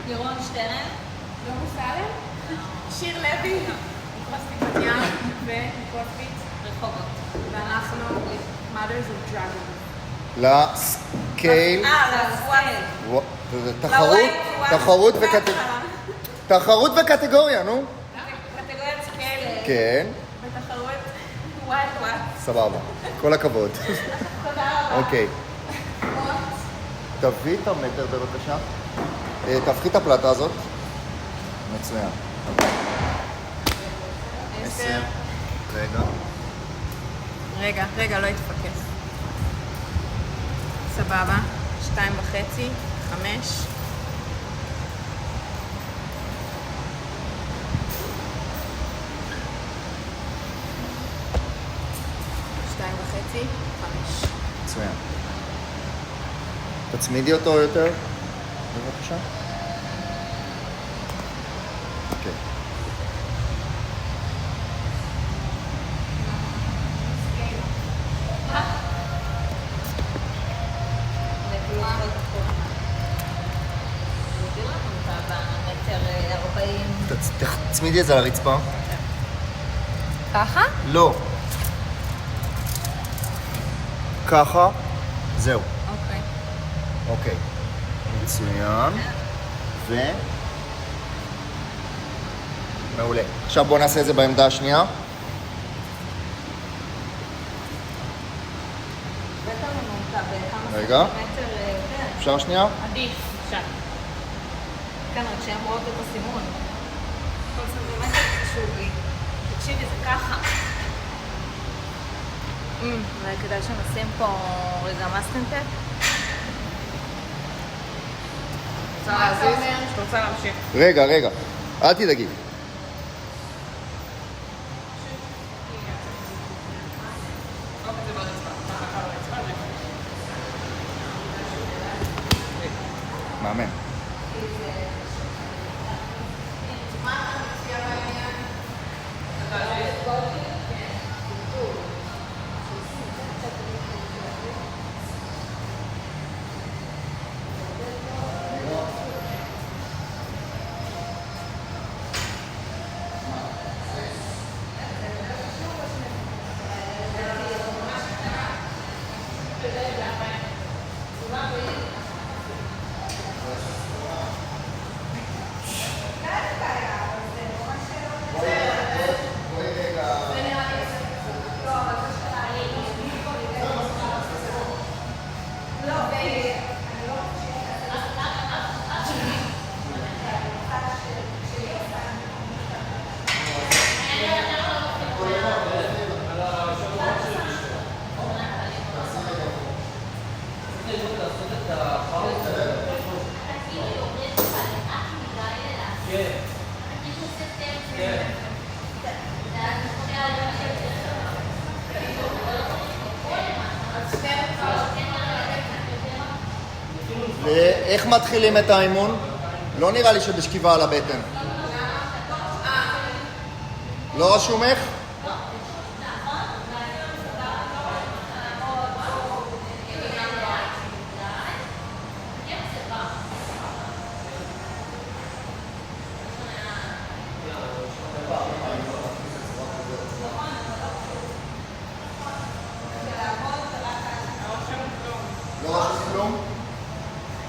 לירון שטרן. לא מוסלם? שיר לוי, מקרוספיץ בת ים ומקרוספיץ רחובות. ואנחנו Mothers of Dragons. לסקייל. תחרות וקטגוריה, נו. קטגוריית סקייל. כן. בתחרות וואי. סבבה. כל הכבוד. תודה רבה. אוקיי. תביא את המטר בבקשה. תהפכי את הפלטה הזאת. מצוין. 10. רגע, לא התפקס. סבבה. 2.5, 5. 2.5, 5. מצוין. תצמידי אותו יותר, בבקשה. אוקיי. תצמידי את זה לרצפה. ככה? לא. ככה. זהו. אוקיי. מצוין. מעולה. עכשיו בואו נעשה את זה בעמדה השנייה. רגע. אפשר שנייה? עדיף, אפשר. כן, רק שהן רואות את הסימון. כל סנטימטר חשוב לי. תקשיבי, זה ככה. אולי כדאי שנשים פה רגע מסטנטט. רוצה להזיז? שאתה רוצה להמשיך. רגע. אל תדאגי. מאמן. ואיך מתחילים את האימון? לא נראה לי שבשכיבה על הבטן. לא רשומך?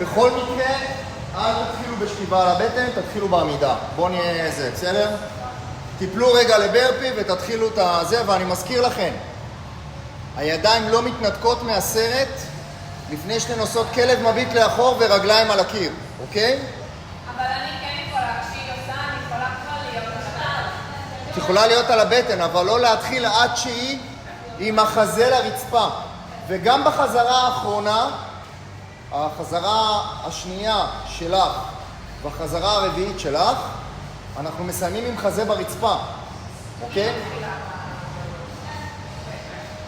בכל מקרה, אל תתחילו בשכיבה על הבטן, תתחילו בעמידה. בואו נהיה איזה, בסדר? תיפלו רגע לברפי ותתחילו את הזה, ואני מזכיר לכם, הידיים לא מתנתקות מהסרט לפני שאתן עושות כלב מביט לאחור ורגליים על הקיר, אוקיי? אבל אני כן יכולה, כשהיא עושה, אני יכולה כבר להיות על הבטן. את יכולה להיות על הבטן, אבל לא להתחיל עד שהיא עם החזה לרצפה. וגם בחזרה האחרונה, החזרה השנייה שלך והחזרה הרביעית שלך, אנחנו מסיימים עם חזה ברצפה, אוקיי?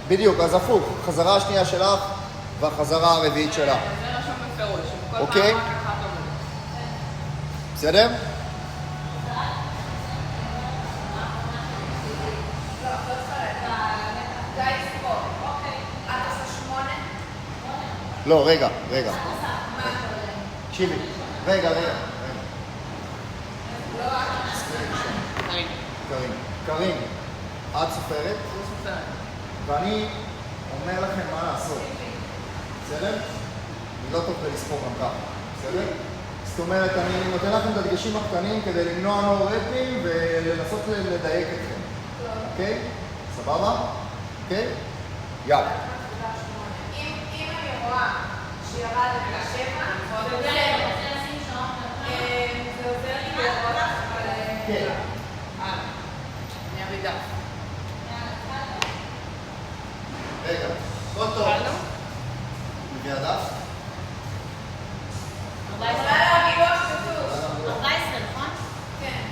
בדיוק, אז הפוך, חזרה השנייה שלך והחזרה הרביעית שלך. זה רשום בפירוש, שבכל אוקיי? פעם רק אחת עומדת. בסדר? לא, רגע. תקשיבי. רגע. קרים, את סופרת, לא סופרת. ואני אומר לכם מה לעשות. בסדר? אני לא טוב בלספור גם ככה. בסדר? זאת אומרת, אני נותן לכם את הדגשים הקטנים כדי למנוע נו-רפים ולנסות לדייק אתכם. אוקיי? סבבה? אוקיי? יאללה. אם אני רואה שירדת לשבע, זה עוזר לי לראות, אבל... כן. אני אביא דף. רגע, כל טוב. מביא הדף? יכולה להגיד לו שכתוב. 14, נכון? כן.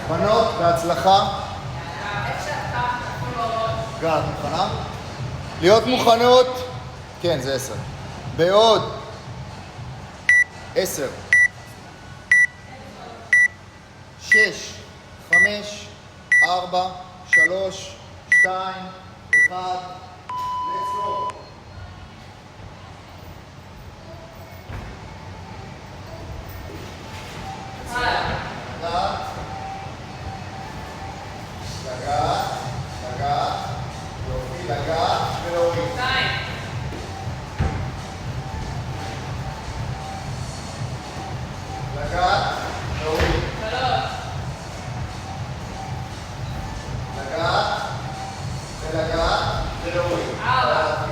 בנות, בהצלחה. גל, את מוכנה? להיות מוכנות. כן, זה 10. בעוד 10, 6, 5, 4, 3, 2, 1, let's go. לגעת, יופי, לגעת ולהוריד. 2. לגעת, להוריד. 3. לגעת, ולגעת, ולהוריד. 4.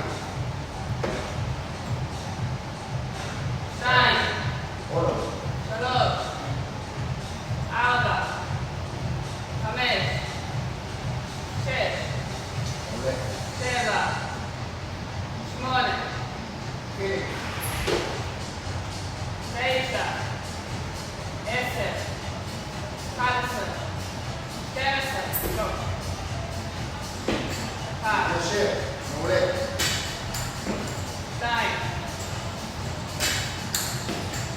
2. עוד לא. 3. 4. 5. 6. עולה. 7. 8. חיליק. 9. 10. 11. 12. לא. 1. יושב, מעולה. 2.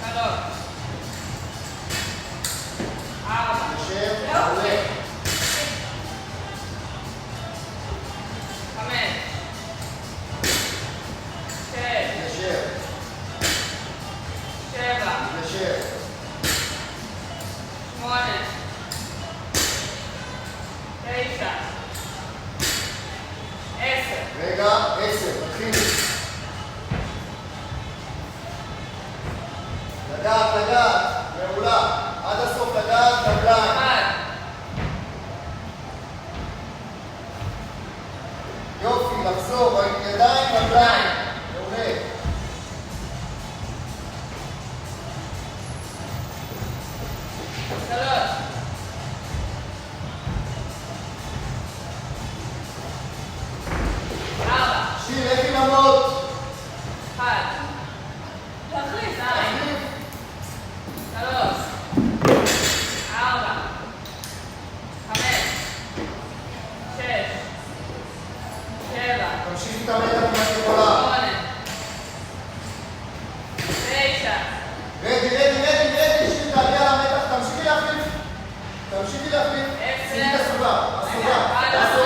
3. 4. יושב, מעולה. 5. 6. יושב, 7. יושב. 8. 9. 10. רגע, 10, תתחילי. לגעת, מעולה. עד הסוף לגעת, רגליים. 1. יופי, לחזור, ידיים, רגליים. מעולה. 3. 4. שיר, לכי למות. 1. תחליף. 2. 3. 4. 5. 6. 7. תמשיכי את המתח אם את יכולה. 8. 9. רדי, שיר, תעלי על המתח, תמשיכי להחליף. תמשיכי להחליף. 10. שימי את הסוגה, הסוגה. 11.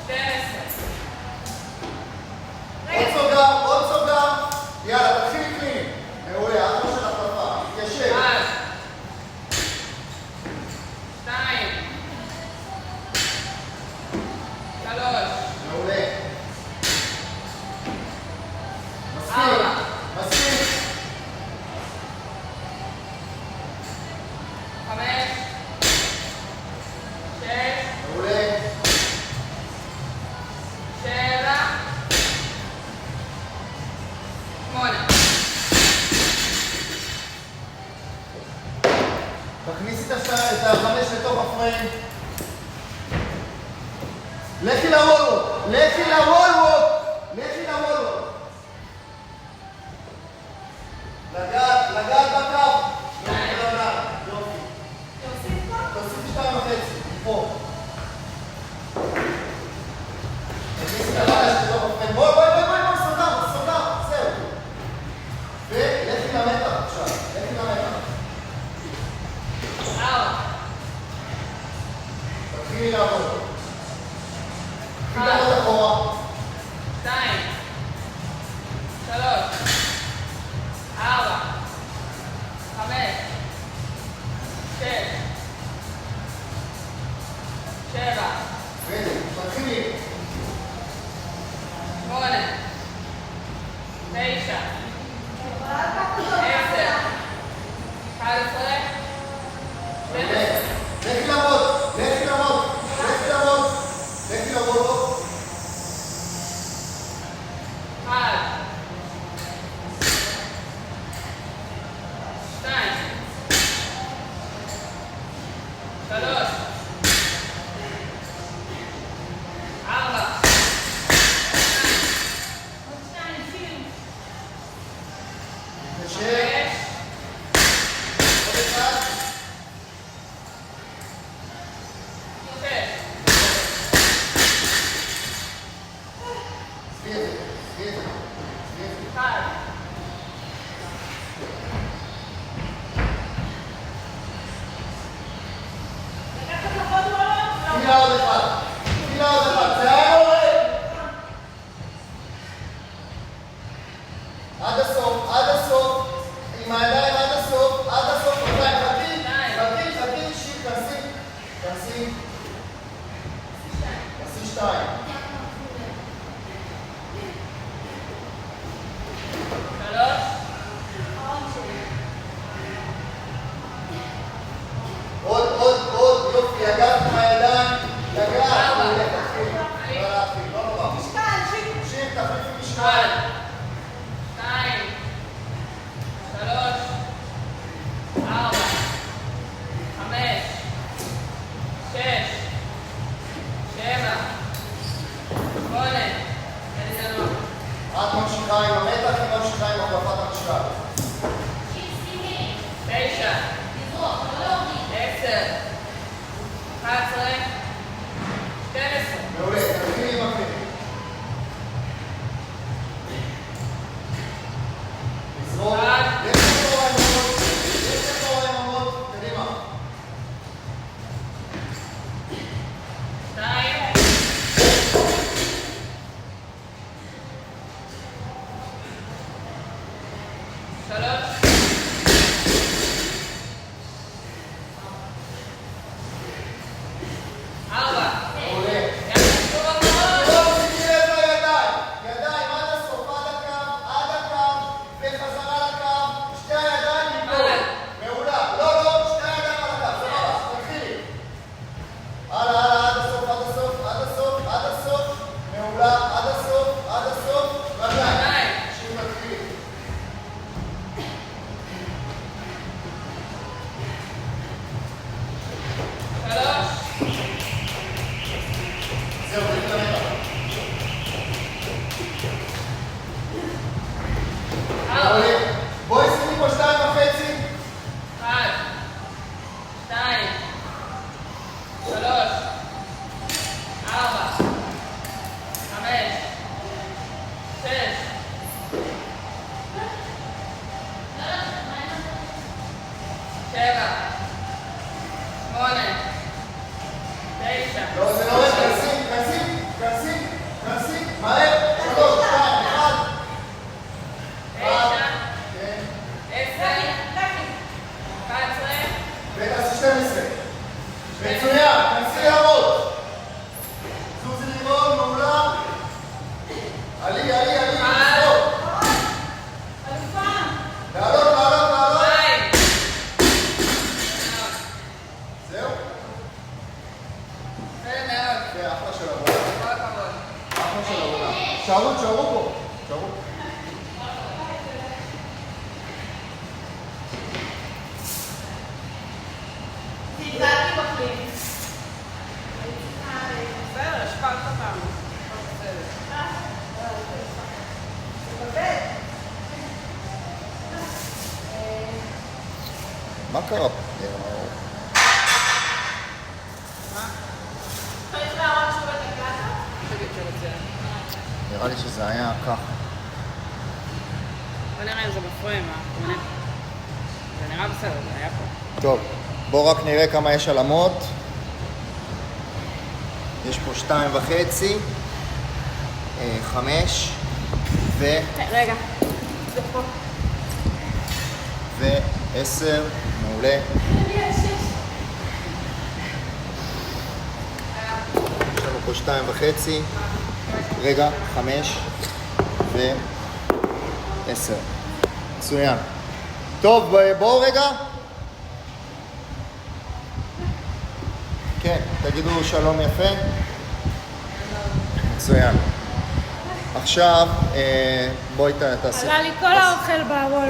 12. עוד סוגה. יאללה, תתחילי קליני. מעולה, אחלה של החלפה. תתיישב. 1. 2. 3. מעולה. ארבע. מספיק. 5. 6. מעולה. 7. 8. תכניסי את החמש לתוך הפריים. לכי לוולווק. לגעת בקו. יופי. תוסיפי 2.5. פה. תכניסי את החמש לתוך הפריים. בואי, סודה. תתחילי לעבוד. אחד. תתחילי אחורה. 2, 3, 4, 5, 6, 7, תתחילי. 8, 9, 10, 11, 12. לכי לעבוד, לכי לעבוד, לכי לעבוד, לכי לעבוד. 1, 2, 3, 4, 5, עוד אחד. 6. סביב. 1, תפילה עוד אחד. תפילה עוד אחד. זה היה עולה. עד הסוף, עד הסוף. עם הידיים עד הסוף, עד הסוף. חכי, שיט, כנסי. כנסי 2. 3, עוד, יופי, יגעת מהידיים, יגעת. ארבע. לא להפעיל, לא נורא. שיט, תחליפי משקל. 1, 2, 3, 4, 5, 6, 7, 8, את ממשיכה עם המתח, היא ממשיכה עם החלפת המשקל. 9, 10, 11, 12. מעולה, תתחילי עם הכלים. לזרוק. לך אחורה עם עמוד, קדימה. 2, 3, 4. מעולה. יאללה, לא, תשימי לב לידיים. ידיים עד הסוף, עד הקו, וחזרה לקו. שתי הידיים מפה. מעולה. לא, שתי הידיים על הקו, זה ממש, תתחילי. הלאה, עד הסוף. מעולה, עד הסוף. רגליים. שוב תתחילי. זהו, תגיד למתח. מעולה. בואי שימי פה 2.5. 1, 2, 3, 4, 5, 6, 7, 8, 9. לא, זה לא הולך, כנסי, מהר, 3, 2, 1. 9, כן, 10, 11, ותעשי 12. מצוין, כנסי לעמוד. זוזי לראות, מעולה. עלי, לזרוק. לעלות. 2. זהו? בסדר מאוד. זה אחלה של עבודה. כל הכבוד. אחלה של עבודה. תשארו פה. תשארו. בסדר, השפעת אותנו. מה קרה? נראה לי שזה היה ככה. בוא נראה אם זה בפריים, זה נראה בסדר, זה היה פה. טוב, בואו רק נראה כמה יש על המוט. יש פה 2.5, 5 רגע. זה פה. ו10, מעולה. יש לנו פה 2.5, רגע, 5 ו10. מצוין. טוב, בואו רגע. כן, תגידו שלום יפה. מצוין. עכשיו, בואי תעשי. עלה לי כל האוכל בארון.